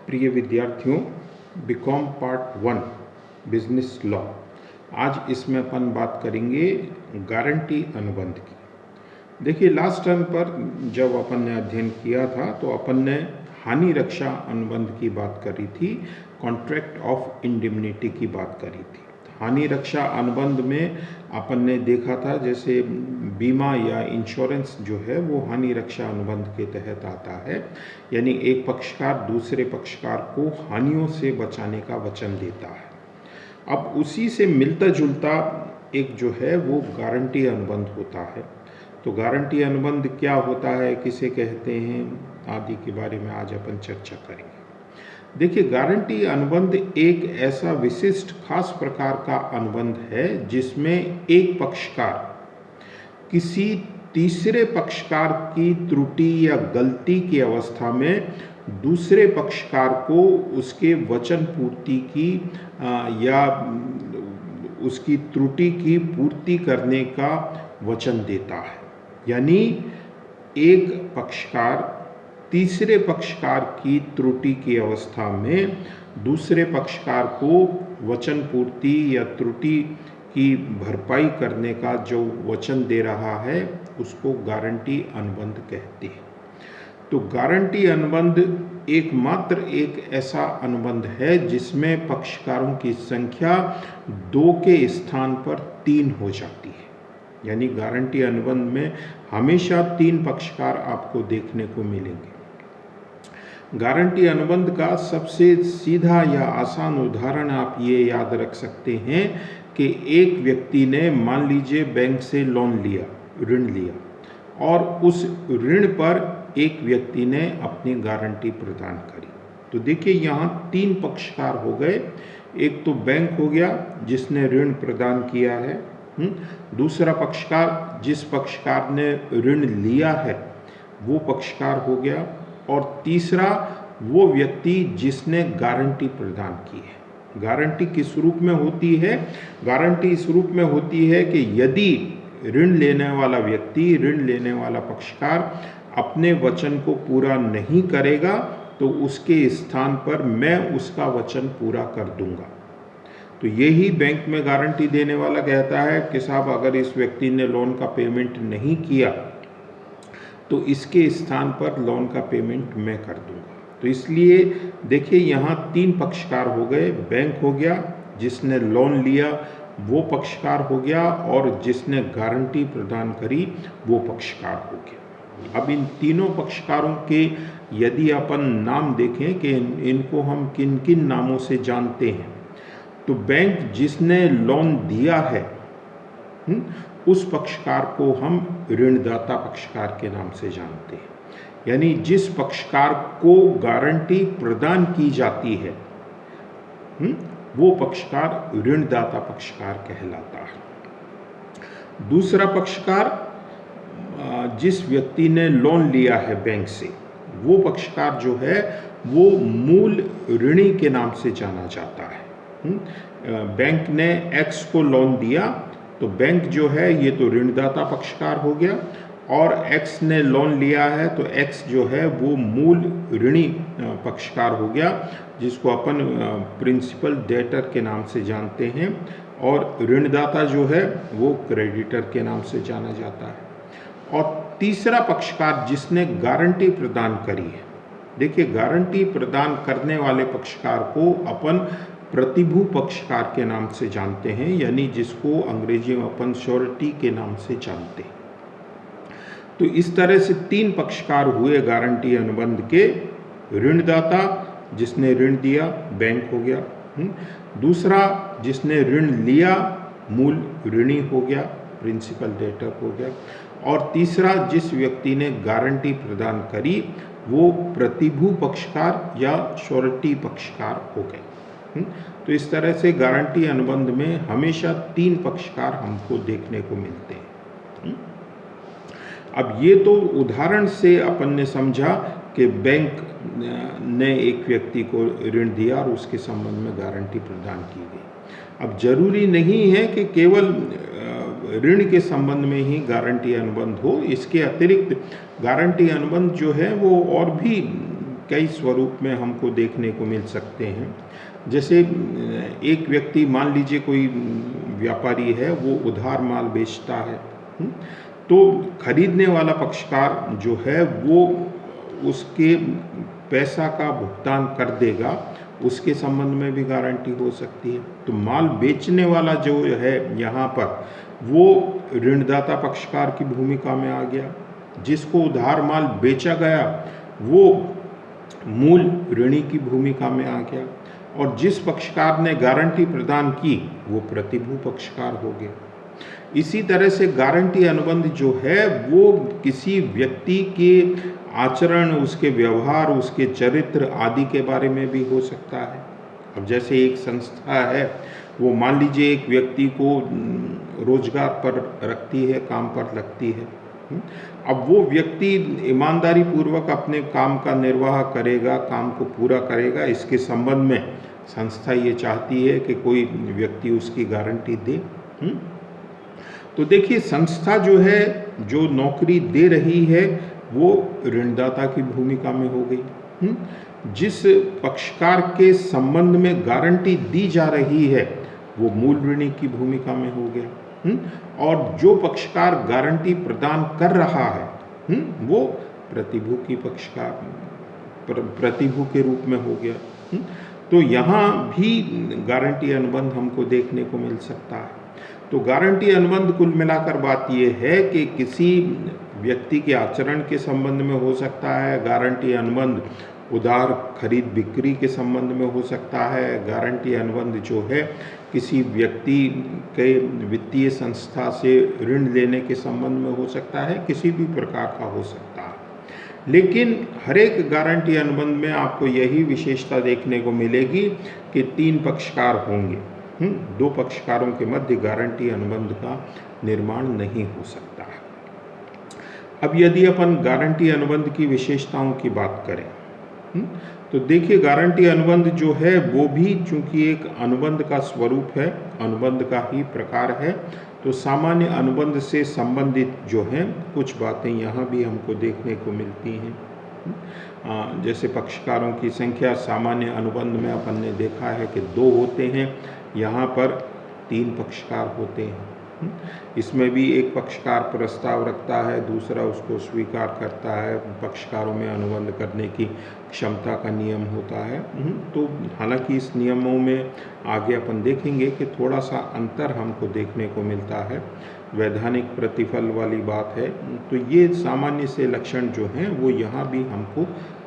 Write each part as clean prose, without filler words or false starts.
प्रिय विद्यार्थियों, BCom part 1 business law. आज इसमें अपन बात करेंगे गारंटी अनुबंध की। देखिए, लास्ट टाइम पर जब अपन ने अध्ययन किया था तो अपन ने हानि रक्षा अनुबंध की बात करी थी, कॉन्ट्रैक्ट ऑफ इंडेमनिटी की बात करी थी। हानि रक्षा अनुबंध में अपन ने देखा था जैसे बीमा या इंश्योरेंस जो है वो हानि रक्षा अनुबंध के तहत आता है, यानी एक पक्षकार दूसरे पक्षकार को हानियों से बचाने का वचन देता है। अब उसी से मिलता जुलता एक जो है वो गारंटी अनुबंध होता है। तो गारंटी अनुबंध क्या होता है, किसे कहते हैं, आदि के बारे में आज अपन चर्चा करेंगे। देखिए, गारंटी अनुबंध एक ऐसा विशिष्ट खास प्रकार का अनुबंध है जिसमें एक पक्षकार किसी तीसरे पक्षकार की त्रुटि या गलती की अवस्था में दूसरे पक्षकार को उसके वचन पूर्ति की या उसकी त्रुटि की पूर्ति करने का वचन देता है। यानी एक पक्षकार तीसरे पक्षकार की त्रुटि की अवस्था में दूसरे पक्षकार को वचन पूर्ति या त्रुटि की भरपाई करने का जो वचन दे रहा है उसको गारंटी अनुबंध कहते हैं। तो गारंटी अनुबंध एकमात्र एक ऐसा अनुबंध है जिसमें पक्षकारों की संख्या 2 के स्थान पर 3 हो जाती है। यानी गारंटी अनुबंध में हमेशा 3 पक्षकार आपको देखने को मिलेंगे। गारंटी अनुबंध का सबसे सीधा या आसान उदाहरण आप ये याद रख सकते हैं कि एक व्यक्ति ने, मान लीजिए, बैंक से लोन लिया, ऋण लिया, और उस ऋण पर एक व्यक्ति ने अपनी गारंटी प्रदान करी। तो देखिए, यहाँ 3 पक्षकार हो गए। एक तो बैंक हो गया जिसने ऋण प्रदान किया है, दूसरा पक्षकार जिस पक्षकार ने ऋण लिया है वो पक्षकार हो गया, और तीसरा वो व्यक्ति जिसने गारंटी प्रदान की है। गारंटी किस रूप में होती है? गारंटी इस रूप में होती है कि यदि ऋण लेने वाला व्यक्ति, ऋण लेने वाला पक्षकार अपने वचन को पूरा नहीं करेगा तो उसके स्थान पर मैं उसका वचन पूरा कर दूंगा। तो यही बैंक में गारंटी देने वाला कहता है कि साहब, अगर इस व्यक्ति ने लोन का पेमेंट नहीं किया तो इसके स्थान पर लोन का पेमेंट मैं कर दूंगा। तो इसलिए देखिए, यहाँ 3 पक्षकार हो गए। बैंक हो गया, जिसने लोन लिया वो पक्षकार हो गया, और जिसने गारंटी प्रदान करी वो पक्षकार हो गया। अब इन तीनों पक्षकारों के यदि अपन नाम देखें कि इनको हम किन किन नामों से जानते हैं, तो बैंक जिसने लोन दिया है उस पक्षकार को हम ऋणदाता पक्षकार के नाम से जानते हैं। यानी जिस पक्षकार को गारंटी प्रदान की जाती है वो पक्षकार ऋणदाता पक्षकार कहलाता है। दूसरा पक्षकार जिस व्यक्ति ने लोन लिया है बैंक से, वो पक्षकार जो है वो मूल ऋणी के नाम से जाना जाता है। बैंक ने एक्स को लोन दिया तो बैंक जो है ये तो ऋणदाता पक्षकार हो गया, और एक्स ने लोन लिया है तो एक्स जो है वो मूल ऋणी पक्षकार हो गया, जिसको अपन प्रिंसिपल डेटर के नाम से जानते हैं, और ऋणदाता जो है वो क्रेडिटर के नाम से जाना जाता है। और तीसरा पक्षकार जिसने गारंटी प्रदान करी है, देखिए, गारंटी प्रदान करने वाले पक्षकार को अपन प्रतिभू पक्षकार के नाम से जानते हैं, यानी जिसको अंग्रेजी में अपन श्योरिटी के नाम से जानते हैं। तो इस तरह से 3 पक्षकार हुए गारंटी अनुबंध के। ऋणदाता जिसने ऋण दिया, बैंक हो गया, दूसरा जिसने ऋण लिया, मूल ऋणी हो गया, प्रिंसिपल डेटर हो गया, और तीसरा जिस व्यक्ति ने गारंटी प्रदान करी वो प्रतिभू पक्षकार या श्योरिटी पक्षकार हो गए। तो इस तरह से गारंटी अनुबंध में हमेशा 3 पक्षकार हमको देखने को मिलते हैं। अब ये तो उदाहरण से अपन ने समझा कि बैंक ने एक व्यक्ति को ऋण दिया और उसके संबंध में गारंटी प्रदान की गई। अब जरूरी नहीं है कि केवल ऋण के संबंध में ही गारंटी अनुबंध हो। इसके अतिरिक्त गारंटी अनुबंध जो है वो और भी कई स्वरूप में हमको देखने को मिल सकते हैं। जैसे एक व्यक्ति, मान लीजिए कोई व्यापारी है, वो उधार माल बेचता है, तो खरीदने वाला पक्षकार जो है वो उसके पैसा का भुगतान कर देगा, उसके संबंध में भी गारंटी हो सकती है। तो माल बेचने वाला जो है यहाँ पर, वो ऋणदाता पक्षकार की भूमिका में आ गया। जिसको उधार माल बेचा गया वो मूल ऋणी की भूमिका में आ गया, और जिस पक्षकार ने गारंटी प्रदान की वो प्रतिभू पक्षकार हो गया। इसी तरह से गारंटी अनुबंध जो है वो किसी व्यक्ति के आचरण, उसके व्यवहार, उसके चरित्र आदि के बारे में भी हो सकता है। अब जैसे एक संस्था है, वो मान लीजिए एक व्यक्ति को रोजगार पर रखती है, काम पर रखती है। अब वो व्यक्ति ईमानदारी पूर्वक अपने काम का निर्वाह करेगा, काम को पूरा करेगा, इसके संबंध में संस्था ये चाहती है कि कोई व्यक्ति उसकी गारंटी दे। तो देखिए, संस्था जो है, जो नौकरी दे रही है, वो ऋणदाता की भूमिका में हो गई। जिस पक्षकार के संबंध में गारंटी दी जा रही है वो मूल ऋणी की भूमिका में हो गया, और जो पक्षकार गारंटी प्रदान कर रहा है वो प्रतिभू की प्रतिभू के रूप में हो गया। तो यहाँ भी गारंटी अनुबंध हमको देखने को मिल सकता है। तो गारंटी अनुबंध कुल मिलाकर बात यह है कि किसी व्यक्ति के आचरण के संबंध में हो सकता है, गारंटी अनुबंध उधार खरीद बिक्री के संबंध में हो सकता है, गारंटी अनुबंध जो है किसी व्यक्ति के वित्तीय संस्था से ऋण लेने के संबंध में हो सकता है, किसी भी प्रकार का हो सकता है। लेकिन हर एक गारंटी अनुबंध में आपको यही विशेषता देखने को मिलेगी कि 3 पक्षकार होंगे। 2 पक्षकारों के मध्य गारंटी अनुबंध का निर्माण नहीं हो सकता है। अब यदि अपन गारंटी अनुबंध की विशेषताओं की बात करें, तो देखिए, गारंटी अनुबंध जो है वो भी चूंकि एक अनुबंध का स्वरूप है, अनुबंध का ही प्रकार है, तो सामान्य अनुबंध से संबंधित जो हैं कुछ बातें यहाँ भी हमको देखने को मिलती हैं। जैसे पक्षकारों की संख्या सामान्य अनुबंध में अपन ने देखा है कि 2 होते हैं, यहाँ पर 3 पक्षकार होते हैं। इसमें भी एक पक्षकार प्रस्ताव रखता है, दूसरा उसको स्वीकार करता है। पक्षकारों में अनुबंध करने की क्षमता का नियम होता है। तो हालांकि इस नियमों में आगे अपन देखेंगे कि थोड़ा सा अंतर हमको देखने को मिलता है, वैधानिक प्रतिफल वाली बात है। तो ये सामान्य से लक्षण जो हैं वो यहाँ भी हमको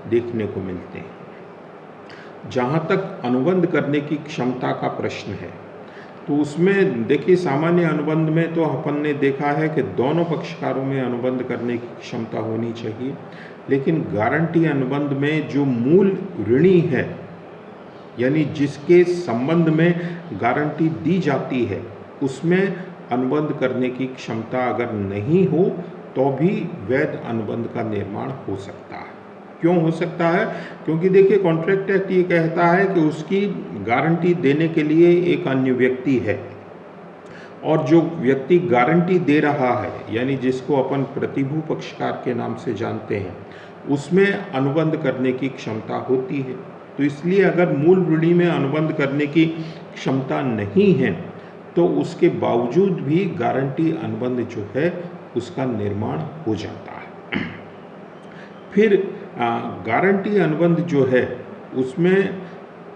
देखने को मिलते हैं। जहाँ तक अनुबंध करने की क्षमता का प्रश्न है, तो उसमें देखिए, सामान्य अनुबंध में तो अपन ने देखा है कि दोनों पक्षकारों में अनुबंध करने की क्षमता होनी चाहिए, लेकिन गारंटी अनुबंध में जो मूल ऋणी है, यानी जिसके संबंध में गारंटी दी जाती है, उसमें अनुबंध करने की क्षमता अगर नहीं हो तो भी वैध अनुबंध का निर्माण हो सकता है। क्यों हो सकता है? क्योंकि देखिए, कॉन्ट्रैक्ट एक्ट ये कहता है कि उसकी गारंटी देने के लिए एक अन्य व्यक्ति है, और जो व्यक्ति गारंटी दे रहा है, यानी जिसको अपन प्रतिभू पक्षकार के नाम से जानते हैं, उसमें अनुबंध करने की क्षमता होती है। तो इसलिए अगर मूल ऋणी में अनुबंध करने की क्षमता नहीं है तो उसके बावजूद भी गारंटी अनुबंध जो है उसका निर्माण हो जाता है। फिर गारंटी अनुबंध जो है उसमें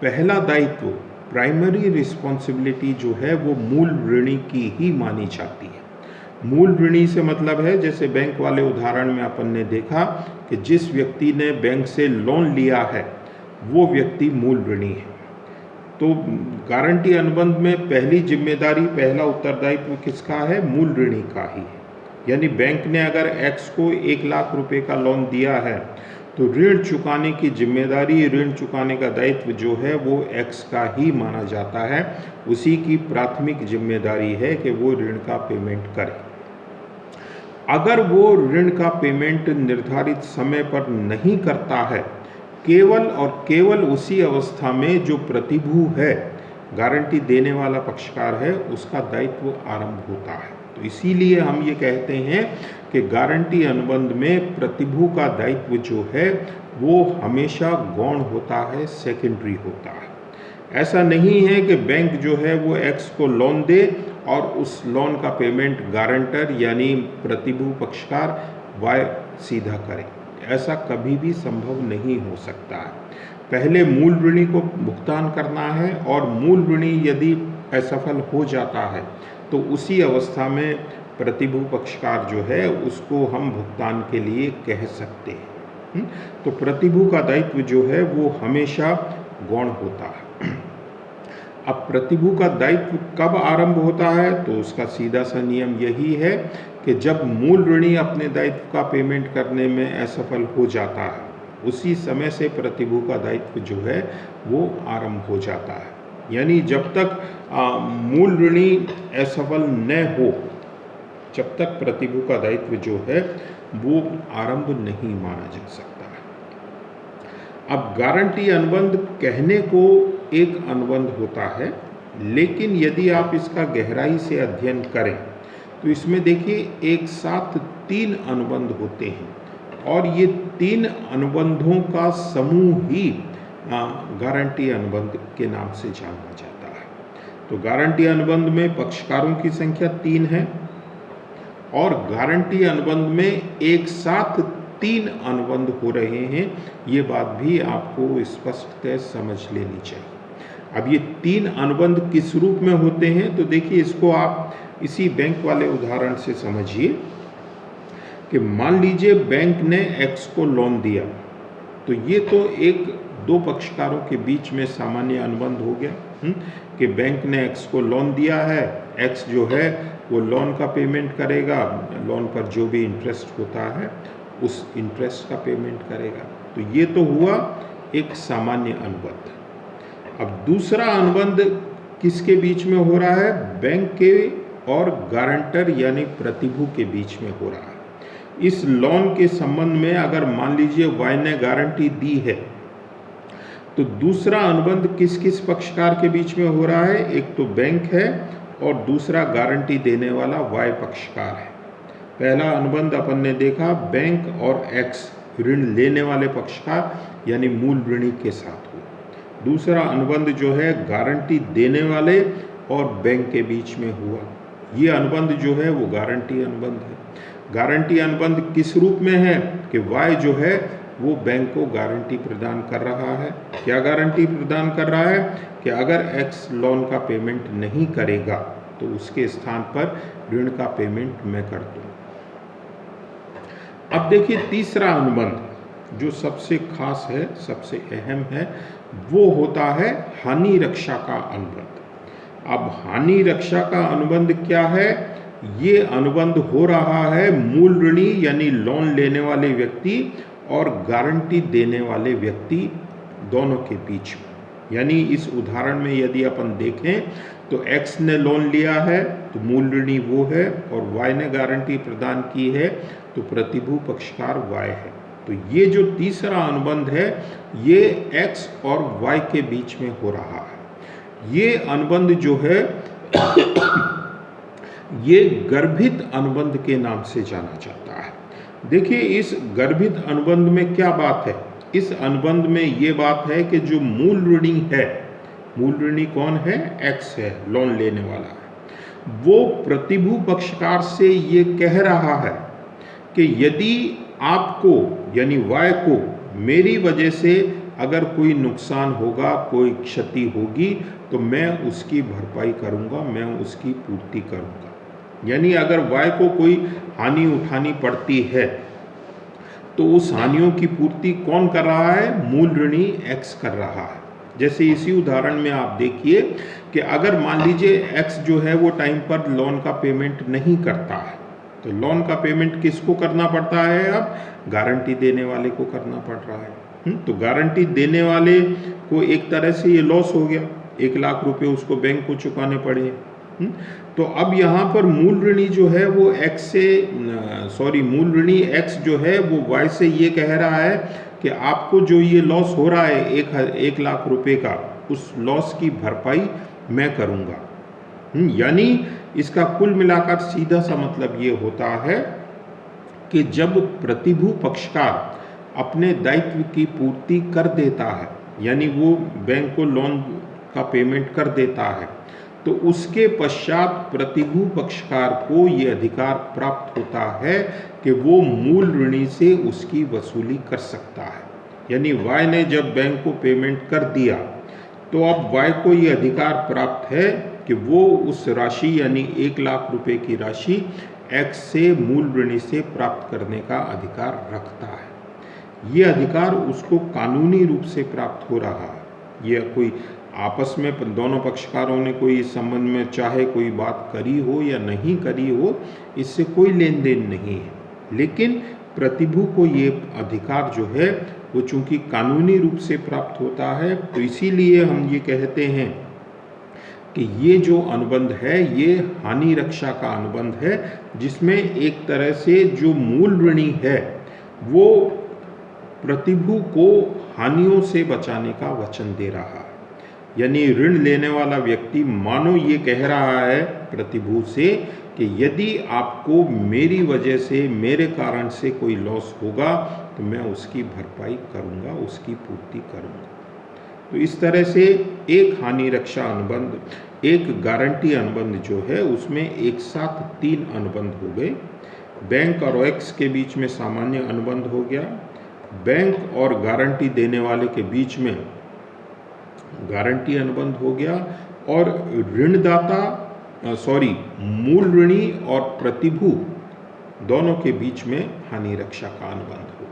पहला दायित्व, प्राइमरी रिस्पॉन्सिबिलिटी जो है वो मूल ऋणी की ही मानी जाती है। मूल ऋणी से मतलब है, जैसे बैंक वाले उदाहरण में अपन ने देखा कि जिस व्यक्ति ने बैंक से लोन लिया है वो व्यक्ति मूल ऋणी है। तो गारंटी अनुबंध में पहली जिम्मेदारी, पहला उत्तरदायित्व किसका है? मूल ऋणी का ही है। यानी बैंक ने अगर एक्स को 1 लाख रुपए का लोन दिया है तो ऋण चुकाने की जिम्मेदारी, ऋण चुकाने का दायित्व जो है वो एक्स का ही माना जाता है। उसी की प्राथमिक जिम्मेदारी है कि वो ऋण का पेमेंट करे। अगर वो ऋण का पेमेंट निर्धारित समय पर नहीं करता है, केवल और केवल उसी अवस्था में जो प्रतिभू है, गारंटी देने वाला पक्षकार है, उसका दायित्व आरंभ होता है। तो तो इसीलिए हम ये कहते हैं कि गारंटी अनुबंध में प्रतिभू का दायित्व जो है वो हमेशा गौण होता है, सेकेंडरी होता है। ऐसा नहीं है कि बैंक जो है वो एक्स को लोन दे और उस लोन का पेमेंट गारंटर यानी प्रतिभू पक्षकार वाई सीधा करे, ऐसा कभी भी संभव नहीं हो सकता है। पहले मूल ऋणी को भुगतान करना है और मूल ऋणी यदि असफल हो जाता है तो उसी अवस्था में प्रतिभू पक्षकार जो है उसको हम भुगतान के लिए कह सकते हैं। तो प्रतिभू का दायित्व जो है वो हमेशा गौण होता है। अब प्रतिभू का दायित्व कब आरंभ होता है, तो उसका सीधा सा नियम यही है कि जब मूल ऋणी अपने दायित्व का पेमेंट करने में असफल हो जाता है, उसी समय से प्रतिभू का दायित्व जो है वो आरंभ हो जाता है। यानी जब तक मूल ऋणी असफल न हो, जब तक प्रतिभू का दायित्व जो है वो आरंभ नहीं माना जा सकता है। अब गारंटी अनुबंध कहने को एक अनुबंध होता है, लेकिन यदि आप इसका गहराई से अध्ययन करें तो इसमें देखिए एक साथ 3 अनुबंध होते हैं और ये 3 अनुबंधों का समूह ही गारंटी अनुबंध के नाम से जाना जाता है। तो गारंटी अनुबंध में पक्षकारों की संख्या 3 है और गारंटी अनुबंध में एक साथ 3 अनुबंध हो रहे हैं, ये बात भी आपको स्पष्टतः समझ लेनी चाहिए। अब ये 3 अनुबंध किस रूप में होते हैं, तो देखिए इसको आप इसी बैंक वाले उदाहरण से समझिए कि मान लीजिए बैंक ने एक्स को लोन दिया, तो ये तो एक 2 पक्षकारों के बीच में सामान्य अनुबंध हो गया कि बैंक ने एक्स को लोन दिया है, एक्स जो है वो लोन का पेमेंट करेगा, लोन पर जो भी इंटरेस्ट होता है उस इंटरेस्ट का पेमेंट करेगा। तो ये तो हुआ एक सामान्य अनुबंध। अब दूसरा अनुबंध किसके बीच में हो रहा है, बैंक के और गारंटर यानी प्रतिभू के बीच में हो रहा है। इस लोन के संबंध में अगर मान लीजिए वाई ने गारंटी दी है, तो दूसरा अनुबंध किस किस पक्षकार के बीच में हो रहा है, एक तो बैंक है और दूसरा गारंटी देने वाला वाई पक्षकार है। पहला अनुबंध अपन ने देखा बैंक और एक्स ऋण लेने वाले पक्षकार यानी मूल ऋणी के साथ हुआ। दूसरा अनुबंध जो है गारंटी देने वाले और बैंक के बीच में हुआ। ये अनुबंध जो है वो गारंटी अनुबंध है। गारंटी अनुबंध किस रूप में है कि वाई जो है वो बैंक को गारंटी प्रदान कर रहा है। क्या गारंटी प्रदान कर रहा है कि अगर एक्स लोन का पेमेंट नहीं करेगा तो उसके स्थान पर ऋण का पेमेंट मैं कर दूँ। अब देखिए तीसरा अनुबंध जो सबसे खास है, सबसे अहम है, वो होता है हानि रक्षा का अनुबंध। अब हानि रक्षा का अनुबंध क्या है, ये अनुबंध हो रहा है मूल ऋणी यानी लोन लेने वाले व्यक्ति और गारंटी देने वाले व्यक्ति दोनों के बीच में। यानी इस उदाहरण में यदि अपन देखें तो एक्स ने लोन लिया है तो मूल ऋणी वो है और वाई ने गारंटी प्रदान की है तो प्रतिभू पक्षकार वाई है। तो ये जो तीसरा अनुबंध है ये एक्स और वाई के बीच में हो रहा है। ये अनुबंध जो है ये गर्भित अनुबंध के नाम से जाना जाता है। देखिए इस गर्भित अनुबंध में क्या बात है, इस अनुबंध में ये बात है कि जो मूल ऋणी है, मूल ऋणी कौन है, एक्स है, लोन लेने वाला है, वो प्रतिभू पक्षकार से ये कह रहा है कि यदि आपको यानी वाई को मेरी वजह से अगर कोई नुकसान होगा, कोई क्षति होगी तो मैं उसकी भरपाई करूंगा, मैं उसकी पूर्ति करूंगा। यानी अगर वाई को कोई हानि उठानी पड़ती है तो उस हानियों की पूर्ति कौन कर रहा है, मूल ऋणी एक्स कर रहा है। जैसे इसी उदाहरण में आप देखिए कि अगर मान लीजिए एक्स जो है वो टाइम पर लोन का पेमेंट नहीं करता है तो लोन का पेमेंट किसको करना पड़ता है, अब गारंटी देने वाले को करना पड़ रहा है। तो गारंटी देने वाले को एक तरह से ये लॉस हो गया, 1 लाख रुपए उसको बैंक को चुकाने पड़े। तो अब यहाँ पर मूल ऋणी जो है वो एक्स से मूल ऋणी एक्स जो है वो वाई से ये कह रहा है कि आपको जो ये लॉस हो रहा है 1 लाख रुपए का, उस लॉस की भरपाई मैं करूँगा। यानी इसका कुल मिलाकर सीधा सा मतलब ये होता है कि जब प्रतिभू पक्षकार अपने दायित्व की पूर्ति कर देता है, यानी वो बैंक को लोन का पेमेंट कर देता है, तो उसके पश्चात प्रतिभू पक्षकार को ये अधिकार प्राप्त होता है कि वो मूल ऋणी से उसकी वसूली कर सकता है। यानी वाई ने जब बैंक को पेमेंट कर दिया तो अब वाई को ये अधिकार प्राप्त है कि वो उस राशि यानी 1 लाख रुपए की राशि एक्स से मूल ऋणी से प्राप्त करने का अधिकार रखता है। ये अधिकार उसको कानूनी रूप से प्राप्त हो रहा है। यह कोई आपस में दोनों पक्षकारों ने कोई इस संबंध में चाहे कोई बात करी हो या नहीं करी हो, इससे कोई लेन देन नहीं है, लेकिन प्रतिभू को ये अधिकार जो है वो चूंकि कानूनी रूप से प्राप्त होता है, तो इसीलिए हम ये कहते हैं कि ये जो अनुबंध है ये हानि रक्षा का अनुबंध है, जिसमें एक तरह से जो मूल ऋणी है वो प्रतिभू को हानियों से बचाने का वचन दे रहा है। यानी ऋण लेने वाला व्यक्ति मानो ये कह रहा है प्रतिभू से कि यदि आपको मेरी वजह से, मेरे कारण से कोई लॉस होगा तो मैं उसकी भरपाई करूंगा, उसकी पूर्ति करूंगा। तो इस तरह से एक हानि रक्षा अनुबंध, एक गारंटी अनुबंध जो है उसमें एक साथ 3 अनुबंध हो गए। बैंक और एक्स के बीच में सामान्य अनुबंध हो गया, बैंक और गारंटी देने वाले के बीच में गारंटी अनुबंध हो गया, और मूल ऋणी और प्रतिभू दोनों के बीच में हानि रक्षा का अनुबंध हो